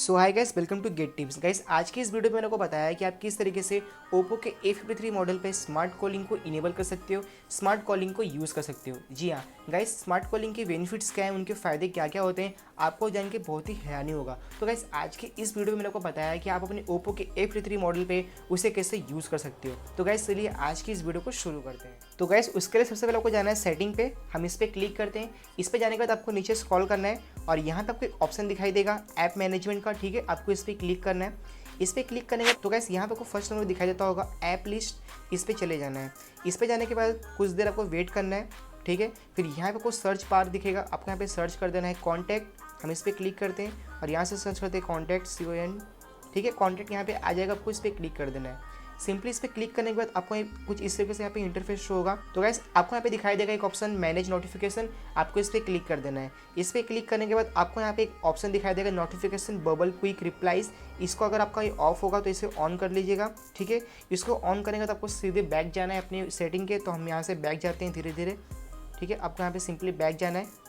So hi guys, welcome to get tips. Guys, आज की इस वीडियो में मैंने को बताया है कि आप किस तरीके से ओप्पो के A53 मॉडल पे स्मार्ट कॉलिंग को इनेबल कर सकते हो, स्मार्ट कॉलिंग को यूज़ कर सकते हो। जी हाँ गाइस, स्मार्ट कॉलिंग के बेनिफिट्स क्या हैं, उनके फ़ायदे क्या क्या होते हैं, आपको जान के बहुत ही हैरानी होगा। तो गाइस, आज की इस वीडियो में मैंने को बताया है कि आप अपने ओप्पो के A53 मॉडल पे उसे कैसे यूज़ कर सकते हो। तो गाइस, चलिए आज की इस वीडियो को शुरू करते हैं। तो गाइस, उसके लिए सबसे पहले आपको जाना है सेटिंग पे। हम इस पर क्लिक करते हैं। इस पर जाने के बाद आपको नीचे स्क्रॉल करना है और यहाँ पे आपको एक ऑप्शन दिखाई देगा ऐप मैनेजमेंट का। ठीक है, आपको इस पर क्लिक करना है। इस पर क्लिक करने के बाद तो गाइस यहाँ पे आपको फर्स्ट नंबर दिखाई देता होगा ऐप लिस्ट। इस पर चले जाना है। इस पर जाने के बाद कुछ देर आपको वेट करना है। ठीक है, फिर यहाँ पे आपको सर्च बार दिखेगा, आपको यहाँ पे सर्च कर देना है कॉन्टैक्ट। हम इस पर क्लिक करते हैं और यहाँ से सर्च करते हैं कॉन्टैक्ट CON। ठीक है, कॉन्टैक्ट यहाँ पे आ जाएगा, आपको इस पर क्लिक कर देना है। सिंपली इस पर क्लिक करने के बाद आपको कुछ इस तरीके से यहाँ पे इंटरफेस शो होगा। तो गाइस, आपको यहाँ पे दिखाई देगा एक ऑप्शन मैनेज नोटिफिकेशन, आपको इस पर क्लिक कर देना है। इस पर क्लिक करने के बाद आपको यहाँ पे एक ऑप्शन दिखाई देगा नोटिफिकेशन बबल क्विक रिप्लाईज। इसको अगर आपका ये ऑफ होगा तो इसे ऑन कर लीजिएगा। ठीक है, इसको ऑन करने के बाद आपको सीधे बैक जाना है अपनी सेटिंग के। तो हम यहाँ से बैक जाते हैं धीरे धीरे। ठीक है, आपको यहाँ पे सिंपली बैक जाना है।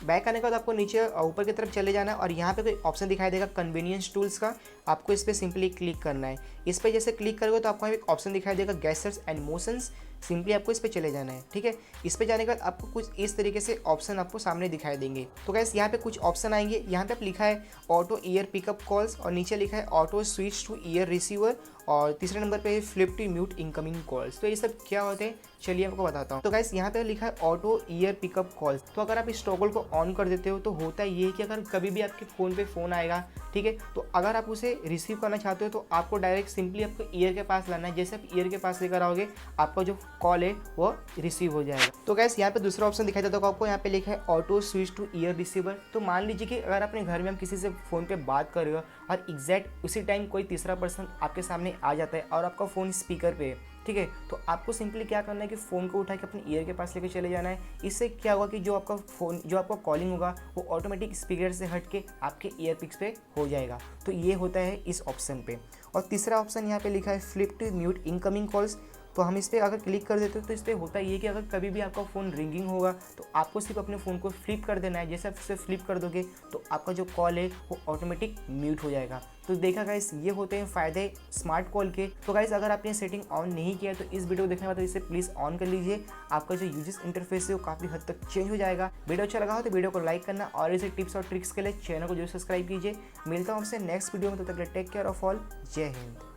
बैक आने के बाद आपको नीचे ऊपर की तरफ चले जाना है और यहाँ पे कोई ऑप्शन दिखाई देगा कन्वीनियंस टूल्स का, आपको इस पर सिंपली क्लिक करना है। इस पर जैसे क्लिक करोगे तो आपको एक ऑप्शन दिखाई देगा गेस्चर्स एंड मोशंस, सिंपली आपको इस पर चले जाना है। ठीक है, इस पर जाने के बाद आपको कुछ इस तरीके से ऑप्शन आपको सामने दिखाई देंगे। तो गैस, यहाँ पे कुछ ऑप्शन आएंगे। यहाँ पे लिखा है ऑटो ईयर पिकअप कॉल्स और नीचे लिखा है auto switch to ear receiver और तीसरे नंबर पे है flip to mute incoming calls. तो ये सब क्या होते हैं, चलिए आपको बताता हूँ। तो गाइस, यहाँ पे लिखा है ऑटो ईयर पिकअप कॉल्स। तो अगर आप इस टॉगल को ऑन कर देते हो तो होता ये है कि अगर कभी भी आपके फ़ोन पे फ़ोन आएगा, ठीक है, तो अगर आप उसे रिसीव करना चाहते हो तो आपको डायरेक्ट सिंपली आपको ईयर के पास लाना है। जैसे आप ईयर के पास लेकर आओगे, आपका जो कॉल है वो रिसीव हो जाएगा। तो गाइस, यहाँ पे दूसरा ऑप्शन दिखाई देता होगा आपको, यहाँ पे लिखा है auto switch to ear receiver. तो मान लीजिए कि अगर अपने घर में हम किसी से फ़ोन पे बात कर रहे हो और एग्जैक्ट उसी टाइम कोई तीसरा पर्सन आपके सामने आ जाता है और आपका फ़ोन स्पीकर पे है, ठीक है, तो आपको सिंपली क्या करना है कि फ़ोन को उठा के अपने ईयर के पास लेके चले जाना है। इससे क्या होगा कि जो आपका फ़ोन, जो आपका कॉलिंग होगा वो ऑटोमेटिक स्पीकर से हट के आपके ईयर पिक्स पे हो जाएगा। तो ये होता है इस ऑप्शन पे। और तीसरा ऑप्शन यहाँ पे लिखा है flip to mute incoming calls. तो हम इस पर अगर क्लिक कर देते हो तो इस पर होता ये कि अगर कभी भी आपका फ़ोन रिंगिंग होगा तो आपको सिर्फ अपने फ़ोन को फ्लिप कर देना है। जैसे आप इसे फ्लिप कर दोगे तो आपका जो कॉल है वो ऑटोमेटिक म्यूट हो जाएगा। तो देखा गाइस, ये होते हैं फ़ायदे स्मार्ट कॉल के। तो गाइस, अगर आपने सेटिंग ऑन नहीं किया तो इस वीडियो को देखने के बाद इसे प्लीज़ ऑन कर लीजिए। आपका जो यूजर्स इंटरफेस है वो काफ़ी हद तक चेंज हो जाएगा। वीडियो अच्छा लगा हो तो वीडियो को लाइक करना और ऐसे टिप्स और ट्रिक्स के लिए चैनल को जरूर सब्सक्राइब कीजिए। मिलता हूँ आपसे नेक्स्ट वीडियो में, तब तक टेक केयर ऑफ ऑल। जय हिंद।